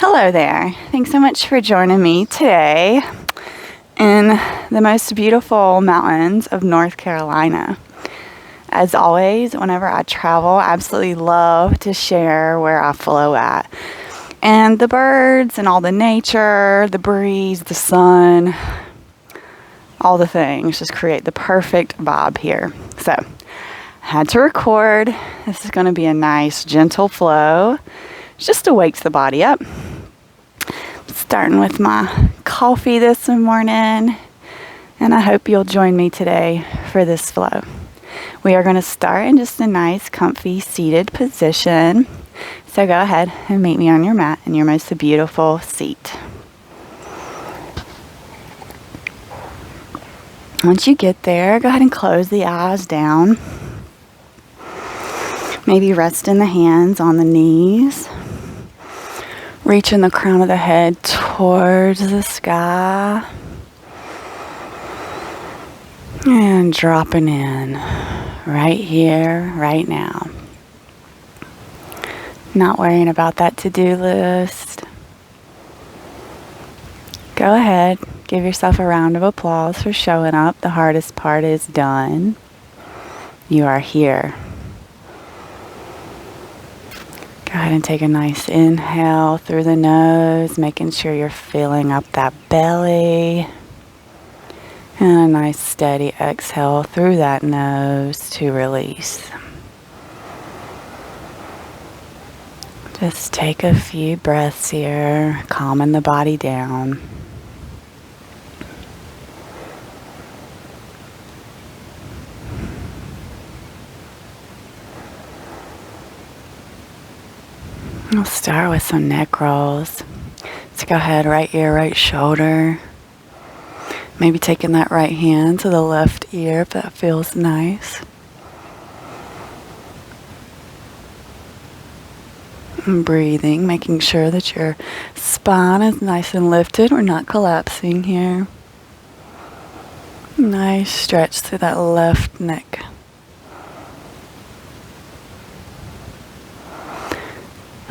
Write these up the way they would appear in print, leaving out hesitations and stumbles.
Hello there. Thanks so much for joining me today in the most beautiful mountains of North Carolina. As always, whenever I travel, I absolutely love to share where I flow at. And the birds and all the nature, the breeze, the sun, all the things just create the perfect vibe here. So, I had to record. This is going to be a nice, gentle flow. Just to wake the body up. Starting with my coffee this morning, and I hope you'll join me today for this flow. We are going to start in just a nice, comfy, seated position. So go ahead and meet me on your mat in your most beautiful seat. Once you get there, go ahead and close the eyes down. Maybe resting the hands on the knees. Reaching the crown of the head towards the sky. And dropping in right here, right now. Not worrying about that to-do list. Go ahead, give yourself a round of applause for showing up. The hardest part is done. You are here. Go ahead and take a nice inhale through the nose, making sure you're filling up that belly. And a nice steady exhale through that nose to release. Just take a few breaths here, calming the body down. I'll start with some neck rolls. So go ahead, right ear, right shoulder. Maybe taking that right hand to the left ear if that feels nice. And breathing, making sure that your spine is nice and lifted. We're not collapsing here. Nice stretch through that left neck.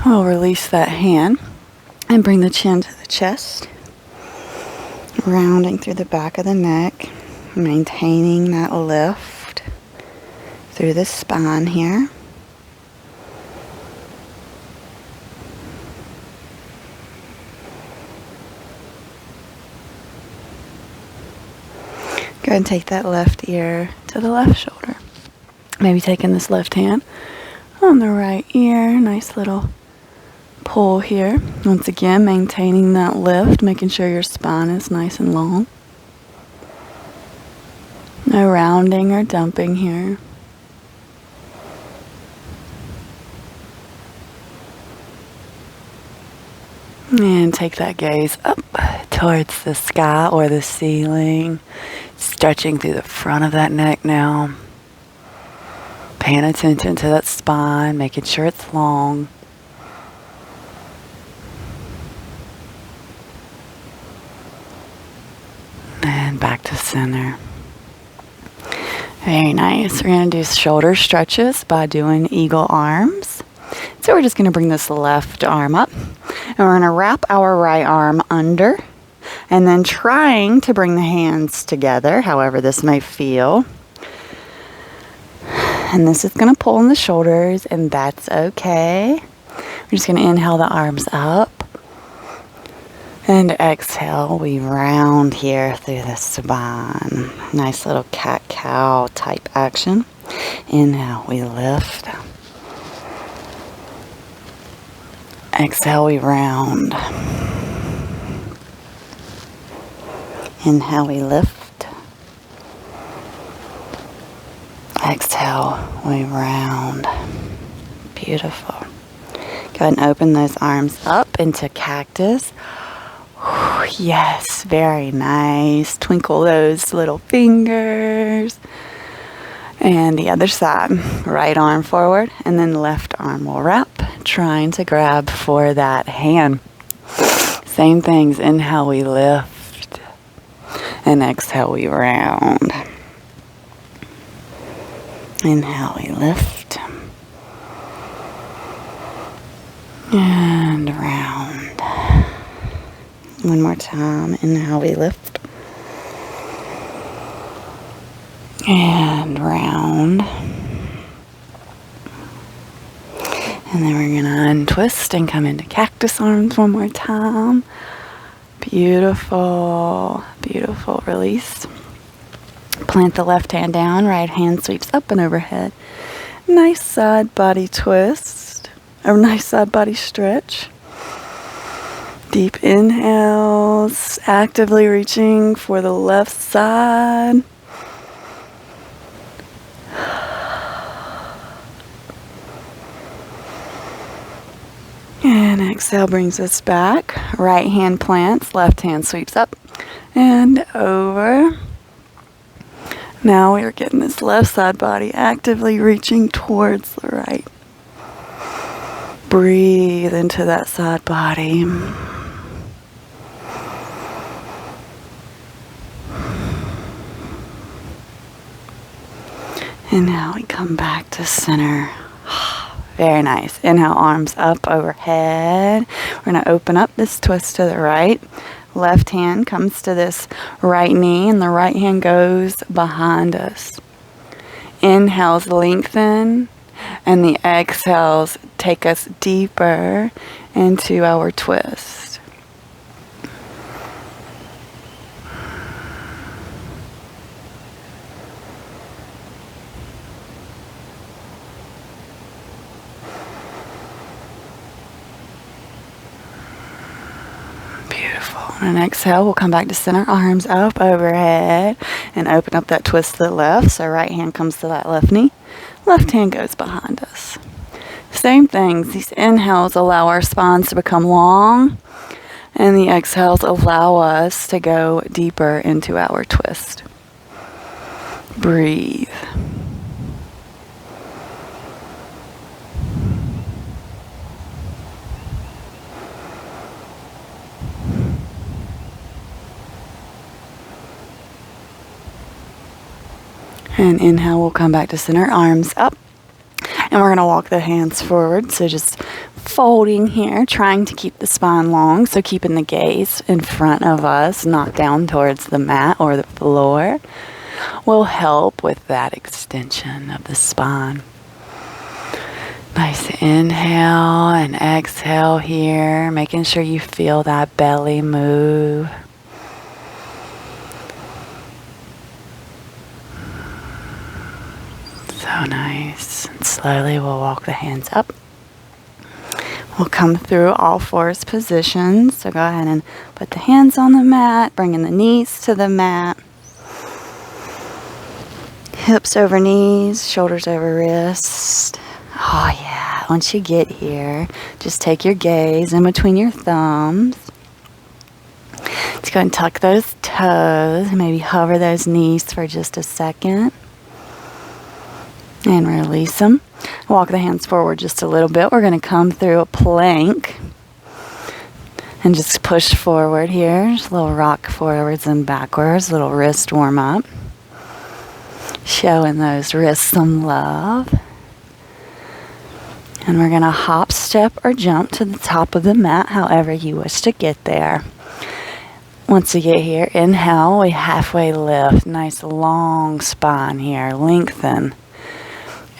We'll release that hand and bring the chin to the chest. Rounding through the back of the neck, maintaining that lift through the spine here. Go ahead and take that left ear to the left shoulder. Maybe taking this left hand on the right ear. Nice little pull here. Once again, maintaining that lift, making sure your spine is nice and long. No rounding or dumping here. And take that gaze up towards the sky or the ceiling, stretching through the front of that neck now. Paying attention to that spine, making sure it's long. And back to center. Very nice. We're going to do shoulder stretches by doing eagle arms. So we're just going to bring this left arm up. And we're going to wrap our right arm under. And then trying to bring the hands together, however this may feel. And this is going to pull in the shoulders, and that's okay. We're just going to inhale the arms up. And exhale, we round here through the spine. Nice little cat-cow type action. Inhale, we lift. Exhale, we round. Inhale, we lift. Exhale, we round. Beautiful. Go ahead and open those arms up into cactus. Yes, very nice. Twinkle those little fingers. And the other side. Right arm forward and then left arm will wrap. Trying to grab for that hand. Same things. Inhale, we lift. And exhale, we round. Inhale, we lift. And round. One more time. Inhale, we lift. And round. And then we're going to untwist and come into cactus arms one more time. Beautiful, beautiful release. Plant the left hand down, right hand sweeps up and overhead. Nice side body twist, or nice side body stretch. Deep inhales, actively reaching for the left side. And exhale brings us back. Right hand plants, left hand sweeps up and over. Now we are getting this left side body actively reaching towards the right. Breathe into that side body. And now we come back to center. Very nice. Inhale, arms up overhead. We're going to open up this twist to the right. Left hand comes to this right knee and the right hand goes behind us. Inhales lengthen and the exhales take us deeper into our twist. And exhale, we'll come back to center, arms up overhead, and open up that twist to the left. So right hand comes to that left knee, left hand goes behind us. Same things, these inhales allow our spines to become long, and the exhales allow us to go deeper into our twist. Breathe. And inhale, we'll come back to center, arms up. And we're going to walk the hands forward. So just folding here, trying to keep the spine long. So keeping the gaze in front of us, not down towards the mat or the floor, will help with that extension of the spine. Nice inhale and exhale here, making sure you feel that belly move. So nice. And slowly we'll walk the hands up. We'll come through all fours positions. So go ahead and put the hands on the mat, bringing the knees to the mat. Hips over knees, shoulders over wrists. Oh yeah, once you get here, just take your gaze in between your thumbs. Let's go and tuck those toes, maybe hover those knees for just a second. And release them. Walk the hands forward just a little bit. We're going to come through a plank. And just push forward here. Just a little rock forwards and backwards. A little wrist warm up. Showing those wrists some love. And we're going to hop, step, or jump to the top of the mat, however you wish to get there. Once we get here, inhale, we halfway lift. Nice long spine here. Lengthen.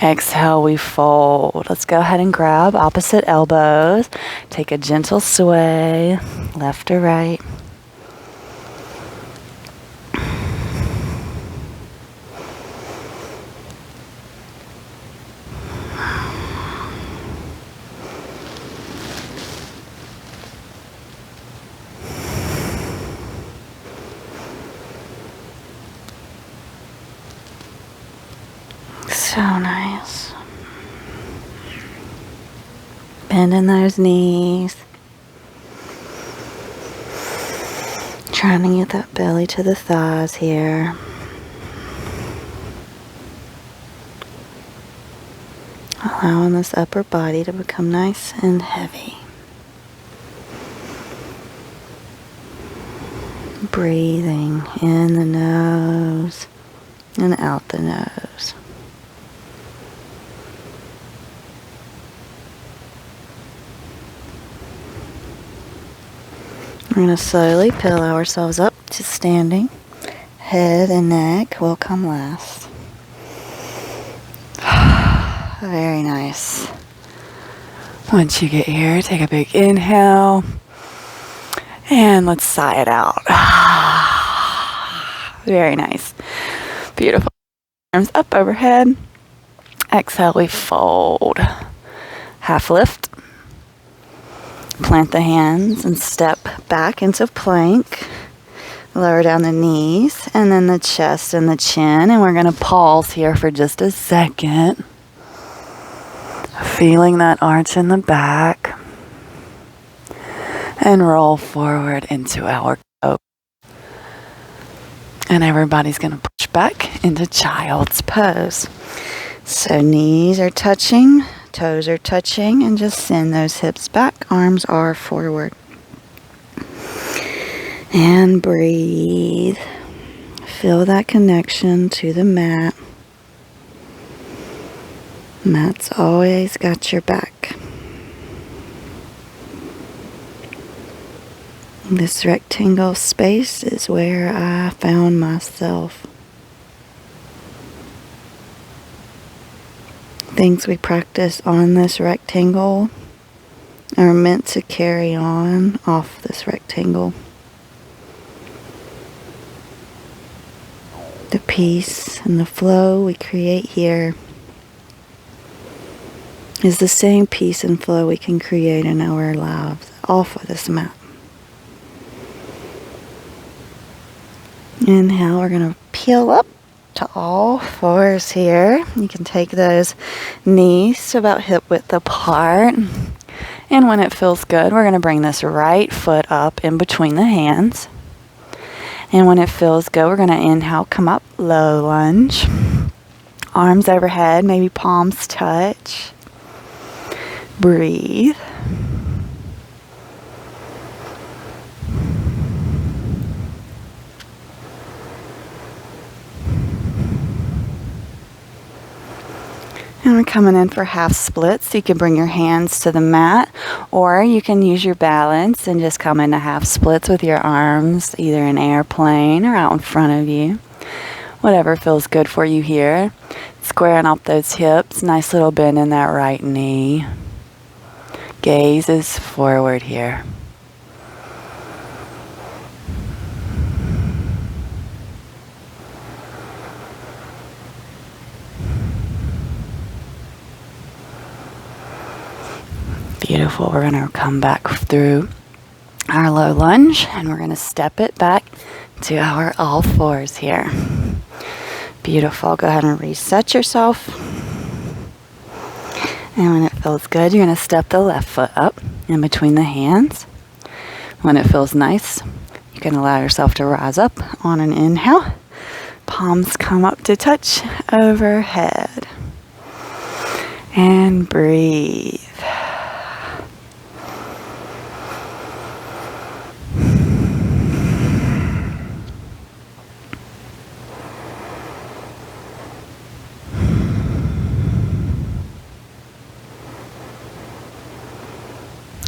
Exhale, we fold. Let's go ahead and grab opposite elbows. Take a gentle sway, left or right. So nice. Bending those knees. Trying to get that belly to the thighs here. Allowing this upper body to become nice and heavy. Breathing in the nose and out the nose. We're going to slowly peel ourselves up to standing. Head and neck will come last. Very nice. Once you get here, take a big inhale. And let's sigh it out. Very nice. Beautiful. Arms up overhead. Exhale, we fold. Half lift. Plant the hands and step back into plank. Lower down the knees and then the chest and the chin. And we're going to pause here for just a second. Feeling that arch in the back. And roll forward into our cobra. And everybody's going to push back into child's pose. So knees are touching, toes are touching, and just send those hips back. Arms are forward. And breathe. Feel that connection to the mat. Mat's always got your back. This rectangle space is where I found myself. Things we practice on this rectangle are meant to carry on off this rectangle. The peace and the flow we create here is the same peace and flow we can create in our lives off of this mat. Inhale, we're going to peel up to all fours here. You can take those knees to about hip width apart. And when it feels good, we're going to bring this right foot up in between the hands. And when it feels good, we're going to inhale, come up, low lunge. Arms overhead, maybe palms touch. Breathe. And we're coming in for half splits. So you can bring your hands to the mat, or you can use your balance and just come into half splits with your arms either in airplane or out in front of you. Whatever feels good for you here. Squaring up those hips. Nice little bend in that right knee. Gaze is forward here. Beautiful. We're going to come back through our low lunge and we're going to step it back to our all fours here. Beautiful. Go ahead and reset yourself. And when it feels good, you're going to step the left foot up in between the hands. When it feels nice, you can allow yourself to rise up on an inhale. Palms come up to touch overhead. And breathe.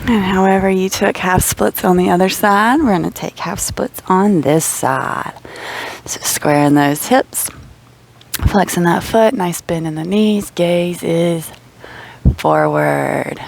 And however you took half splits on the other side, we're going to take half splits on this side. So squaring those hips, flexing that foot, nice bend in the knees, gaze is forward.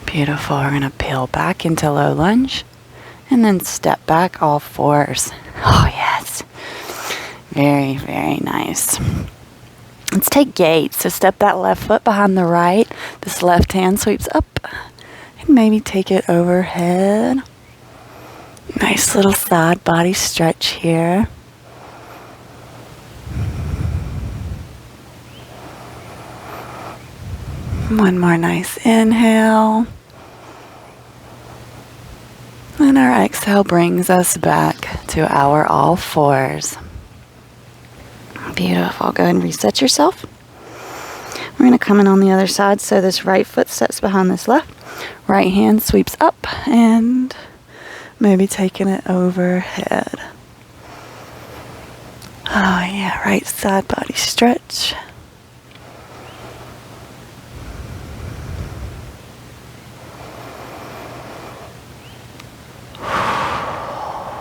Beautiful. We're going to peel back into low lunge and then step back all fours. Oh, yes. Very, very nice. Let's take gaze. So step that left foot behind the right. This left hand sweeps up and maybe take it overhead. Nice little side body stretch here. One more nice inhale. And our exhale brings us back to our all fours. Beautiful. Go ahead and reset yourself. We're going to come in on the other side. So this right foot steps behind this left. Right hand sweeps up and Maybe taking it overhead. Oh yeah, right side body stretch.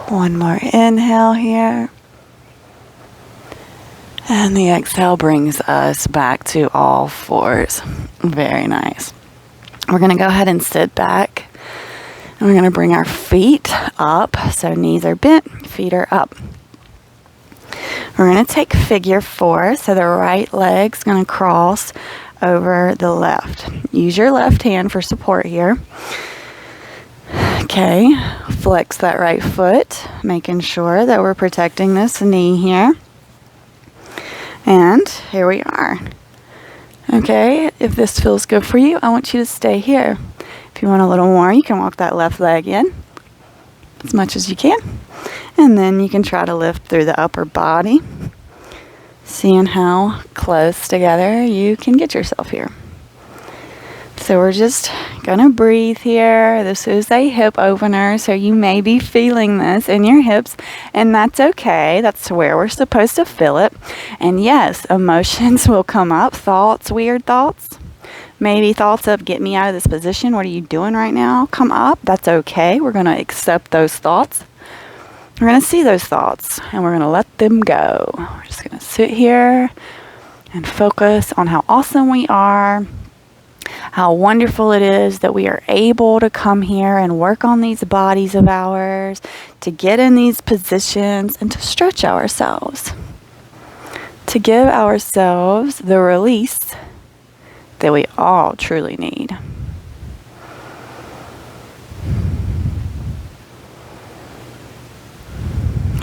One more inhale here. And the exhale brings us back to all fours. Very nice. We're going to go ahead and sit back. And we're going to bring our feet up. So knees are bent, feet are up. We're going to take figure 4. So the right leg's going to cross over the left. Use your left hand for support here. Okay, flex that right foot, making sure that we're protecting this knee here. And here we are. Okay, if this feels good for you, I want you to stay here. If you want a little more, you can walk that left leg in as much as you can. And then you can try to lift through the upper body, seeing how close together you can get yourself here. So we're just gonna breathe here. This is a hip opener, so you may be feeling this in your hips, and that's okay. That's where we're supposed to feel it. And yes, emotions will come up, thoughts, weird thoughts. Maybe thoughts of get me out of this position, what are you doing right now? Come up, that's okay. We're gonna accept those thoughts. We're gonna see those thoughts and we're gonna let them go. We're just gonna sit here and focus on how awesome we are, how wonderful it is that we are able to come here and work on these bodies of ours, to get in these positions and to stretch ourselves, to give ourselves the release that we all truly need.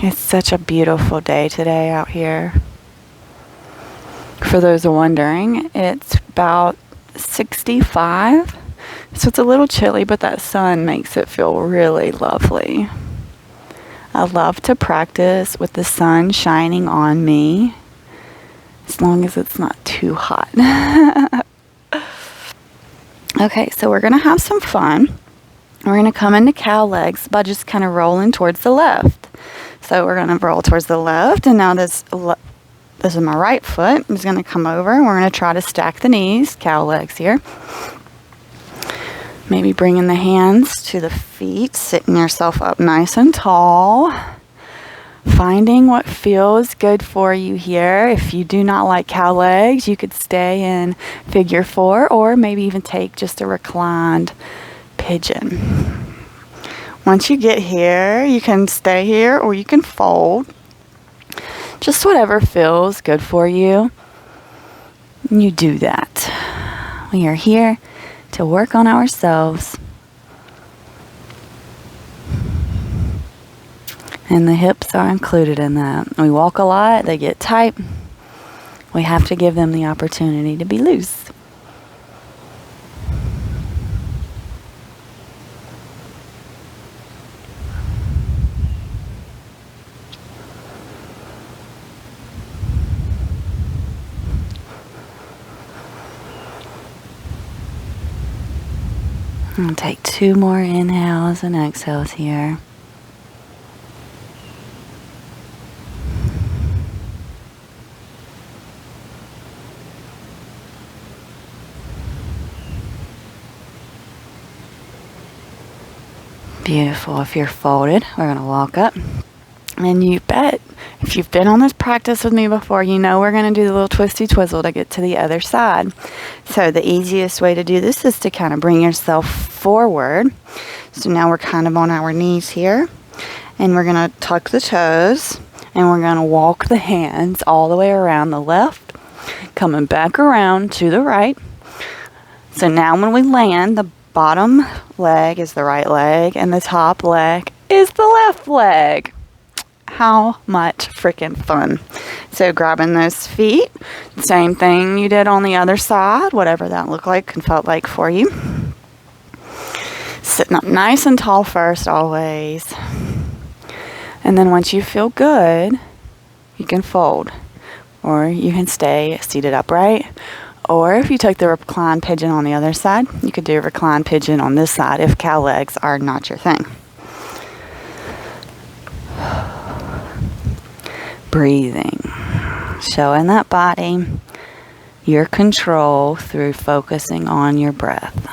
It's such a beautiful day today out here. For those wondering, it's about 65, so it's a little chilly, but that sun makes it feel really lovely. I love to practice with the sun shining on me, as long as it's not too hot. Okay, so we're going to have some fun. We're going to come into cow legs by just kind of rolling towards the left. So we're going to roll towards the left, and now this is my right foot. I'm just going to come over, and we're going to try to stack the knees, cow legs here. Maybe bringing the hands to the feet, sitting yourself up nice and tall. Finding what feels good for you here. If you do not like cow legs, you could stay in figure 4, or maybe even take just a reclined pigeon. Once you get here, you can stay here or you can fold. Just whatever feels good for you. You do that. We are here to work on ourselves. And the hips are included in that. We walk a lot, they get tight. We have to give them the opportunity to be loose. And take 2 more inhales and exhales here. Beautiful. If you're folded, we're going to walk up. And you bet, if you've been on this practice with me before, you know we're going to do the little twisty twizzle to get to the other side. So the easiest way to do this is to kind of bring yourself forward. So now we're kind of on our knees here. And we're going to tuck the toes. And we're going to walk the hands all the way around the left. Coming back around to the right. So now when we land, the bottom leg is the right leg. And the top leg is the left leg. How much freaking fun. So grabbing those feet, same thing you did on the other side, whatever that looked like and felt like for you. Sitting up nice and tall first, always. And then once you feel good, you can fold. Or you can stay seated upright. Or if you took the recline pigeon on the other side, you could do a recline pigeon on this side if cow legs are not your thing. breathing. Showing that body your control through focusing on your breath.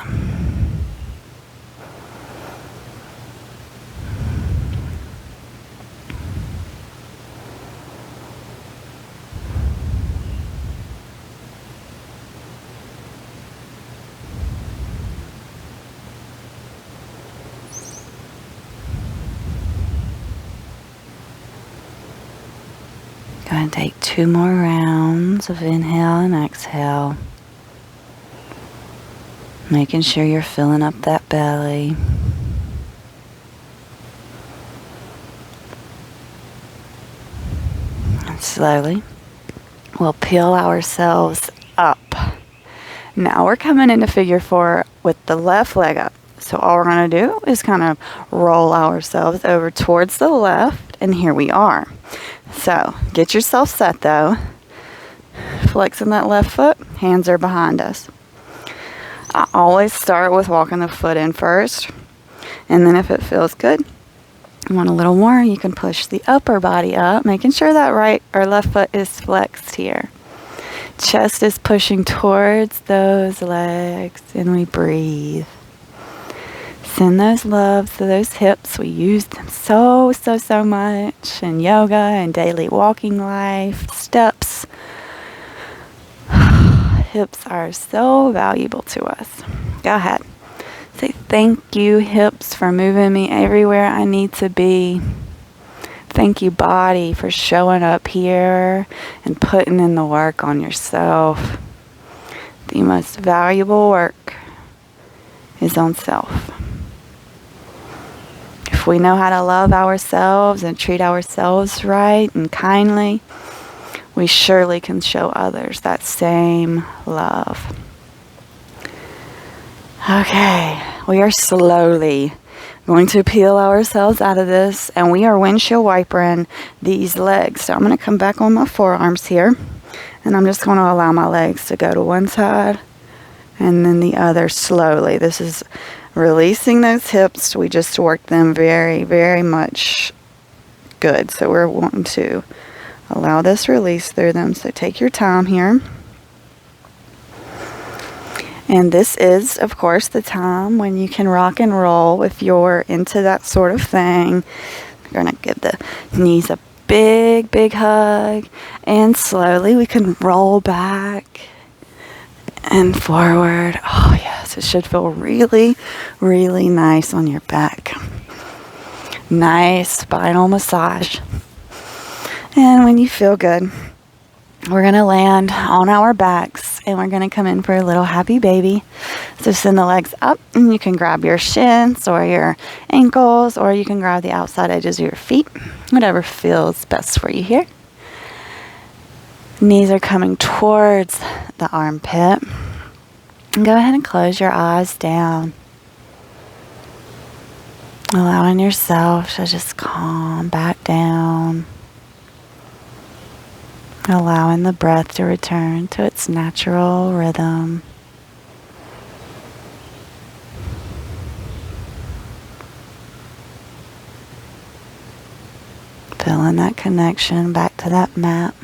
Go ahead and take 2 more rounds of inhale and exhale. Making sure you're filling up that belly. And slowly, we'll peel ourselves up. Now we're coming into figure 4 with the left leg up. So all we're going to do is kind of roll ourselves over towards the left, and here we are. So get yourself set though. Flexing that left foot, hands are behind us. I always start with walking the foot in first, and then if it feels good, you want a little more, you can push the upper body up, making sure that right or left foot is flexed here. Chest is pushing towards those legs, and we breathe. Send those loves to those hips. We use them so much in yoga and daily walking life, steps. Hips are so valuable to us. Go ahead. Say thank you, hips, for moving me everywhere I need to be. Thank you, body, for showing up here and putting in the work on yourself. The most valuable work is on self. If we know how to love ourselves and treat ourselves right and kindly, we surely can show others that same love. Okay, we are slowly going to peel ourselves out of this, and we are windshield wipering these legs. So I'm going to come back on my forearms here, and I'm just going to allow my legs to go to one side and then the other slowly. This is releasing those hips. We just worked them very much good. So we're wanting to allow this release through them. So take your time here. And this is, of course, the time when you can rock and roll if you're into that sort of thing. We're going to give the knees a big hug. And slowly we can roll back and forward. Oh yes, it should feel really nice on your back. Nice spinal massage. And when you feel good, we're going to land on our backs and we're going to come in for a little happy baby. So send the legs up, and you can grab your shins or your ankles, or you can grab the outside edges of your feet, whatever feels best for you here. Knees are coming towards the armpit. And go ahead and close your eyes down. Allowing yourself to just calm back down. Allowing the breath to return to its natural rhythm. Feeling that connection back to that mat.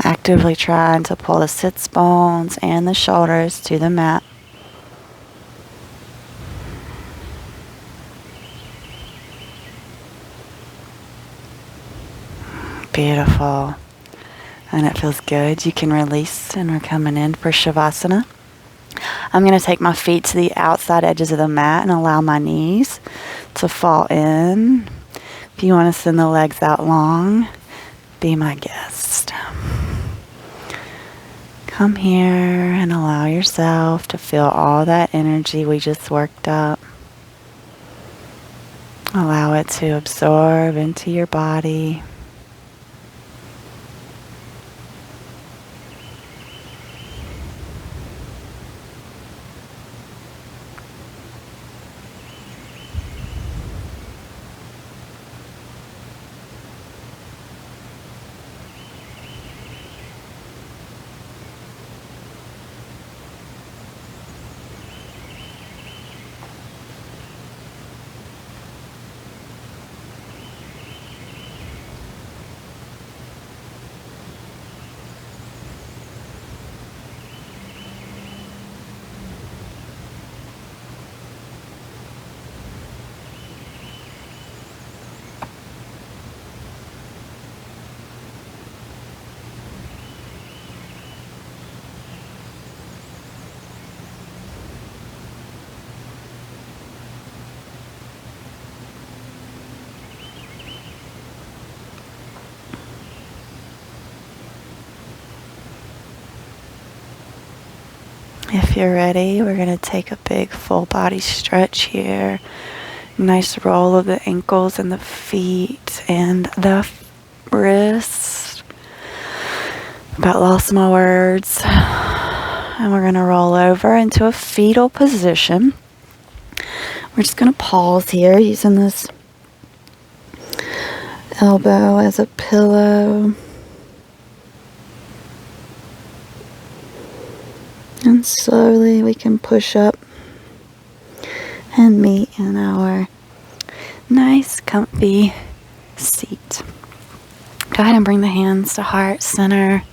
Actively trying to pull the sits bones and the shoulders to the mat. Beautiful. And it feels good. You can release, and we're coming in for Shavasana. I'm going to take my feet to the outside edges of the mat and allow my knees to fall in. If you want to send the legs out long, be my guest. Come here and allow yourself to feel all that energy we just worked up. Allow it to absorb into your body. If you're ready, we're going to take a big full body stretch here. Nice roll of the ankles and the feet and the wrists. About lost my words. And we're going to roll over into a fetal position. We're just going to pause here using this elbow as a pillow. And slowly we can push up and meet in our nice, comfy seat. Go ahead and bring the hands to heart center.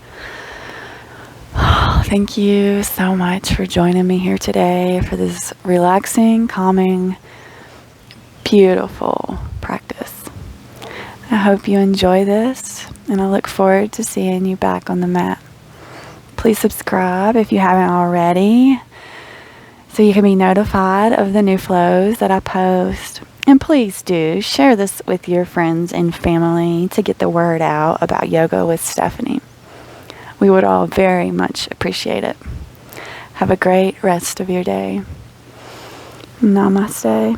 Thank you so much for joining me here today for this relaxing, calming, beautiful practice. I hope you enjoy this, and I look forward to seeing you back on the mat. Please subscribe if you haven't already, so you can be notified of the new flows that I post. And please do share this with your friends and family to get the word out about Yoga with Stephanie. We would all very much appreciate it. Have a great rest of your day. Namaste.